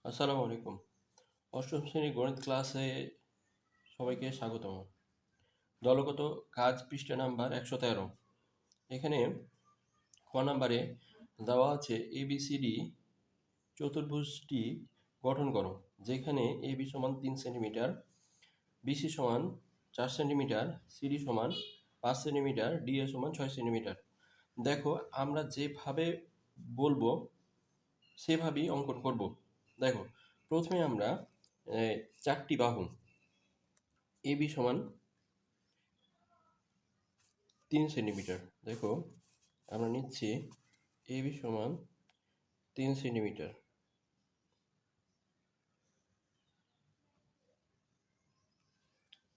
আসসালামু আলাইকুম। অষ্টম শ্রেণীর গণিত ক্লাসে সবাইকে স্বাগতম। দলগত কাজ পৃষ্ঠা নাম্বার 113। এখানে ক নাম্বারে দেওয়া আছে ABCD চতুর্ভুজটি গঠন করো, যেখানে AB সমান 3 সেন্টিমিটার, BC সমান 4 সেন্টিমিটার, CD সমান 5 সেন্টিমিটার, DA সমান 6 সেন্টিমিটার। দেখো, আমরা যেভাবে বলবো সেভাবেই অঙ্কন করব। দেখো, প্রথমে আমরা চারটি বাহু AB সমান 3 সেন্টিমিটার। দেখো, আমরা নিচ্ছি AB সমান 3 সেন্টিমিটার,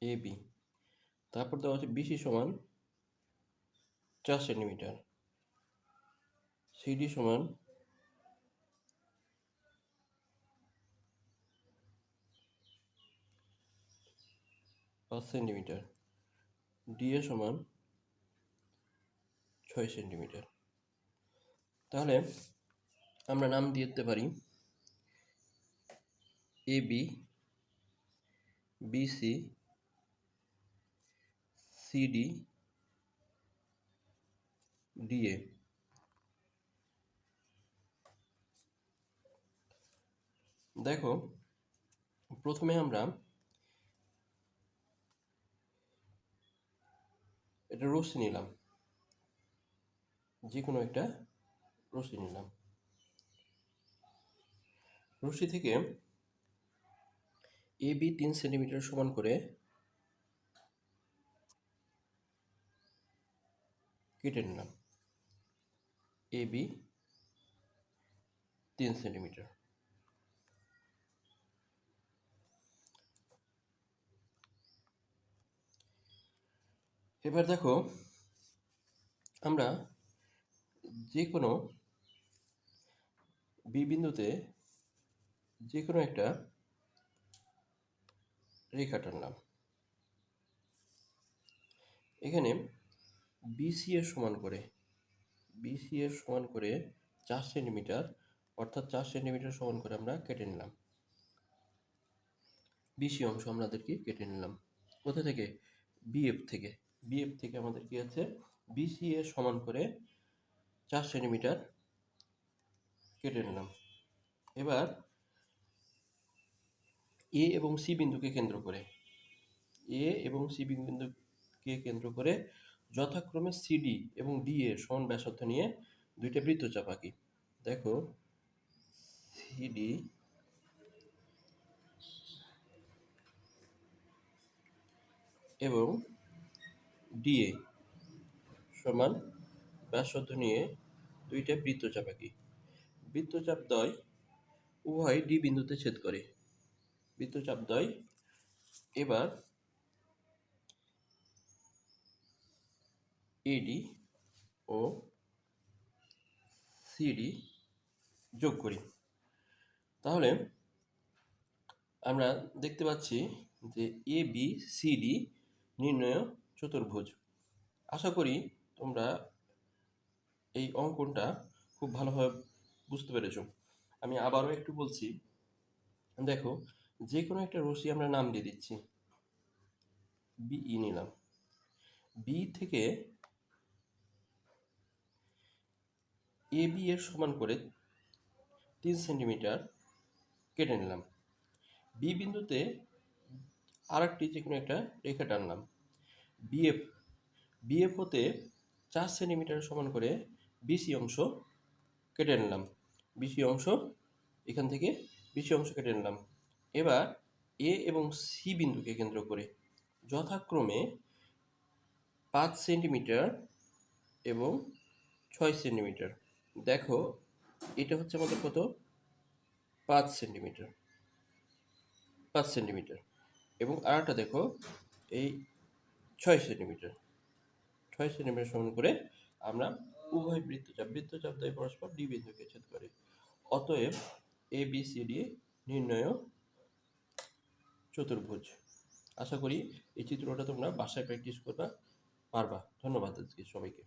AB। তারপর দেওয়া আছে BC সমান 4 সেন্টিমিটার, CD সমান 5 সেন্টিমিটার, DA সমান 6 সেন্টিমিটার। তাহলে আমরা নাম দিয়ে দিতে পারি AB, BC, CD, DA। দেখো, প্রথমে আমরা এটা রশ্মি নিলাম, যে কোনো একটা রশ্মি নিলাম। রশ্মি থেকে AB 3 সেন্টিমিটার সমান করে কেটে নিলাম। AB 3 centimetre. এবার দেখো, আমরা যে কোনো বি বিন্দুতে যে কোনো একটা রেখা টানলাম। এখানে BC এর সমান করে 4 সেন্টিমিটার, অর্থাৎ 4 সেন্টিমিটার সমান করে আমরা কেটে নিলাম। BC অংশ আমাদেরকে কেটে নিলাম। কোথা থেকে? BF থেকে। BF থেকে আমাদের কি আছে? BC এর সমান করে 4 সেন্টিমিটার কেটে নিলাম। এবার A এবং C বিন্দুকে কেন্দ্র করে যথাক্রমে CD এবং DA সমান ব্যাসার্ধ নিয়ে দুইটা বৃত্তচাপ আঁকি। দেখো, CD এবং DA সমান ব্যাসার্ধ নিয়ে দুইটা বৃত্তচাপ আঁকি। বৃত্তচাপ দ্বয় উভয় D বিন্দুতে ছেদ করে। বৃত্তচাপ দ্বয় এবার AD ও CD যোগ করি। তাহলে আমরা দেখতে পাচ্ছি যে ABCD নির্ণয় চতুর্ভুজ। আশা করি তোমরা এই অঙ্কনটা খুব ভালোভাবে বুঝতে পেরেছো। আমি আবারও একটু বলছি। দেখো, যে কোনো একটা রশ্মি আমরা নাম দিয়ে দিচ্ছি। BE নিলাম। বি থেকে AB এর সমান করে 3 সেন্টিমিটার কেটে নিলাম। বি বিন্দুতে আরেকটি যে কোনো একটা রেখা টানলাম। BF হতে 4 সেন্টিমিটার সমান করে BC অংশ কেটে নিলাম। BC অংশ এখান থেকে BC অংশ কেটে নিলাম। এবার A এবং C বিন্দুকে কেন্দ্র করে যথাক্রমে 5 সেন্টিমিটার এবং 6 সেন্টিমিটার। দেখো, এটা হচ্ছে আমাদের কত? 5 সেন্টিমিটার। 5 সেন্টিমিটার। এবং আরেকটা দেখো, এই 6 সেন্টিমিটার। 6 সেন্টিমিটার সমান করে আমরা উভয় বৃত্তচাপ দ্বয় পরস্পর D বিন্দুকে ছেদ করে। অতএব ABCD নির্ণয় চতুর্ভুজ। আশা করি এই চিত্রটা তোমরা বাসায় প্র্যাকটিস করবা পারবা। ধন্যবাদ আজকে সবাইকে।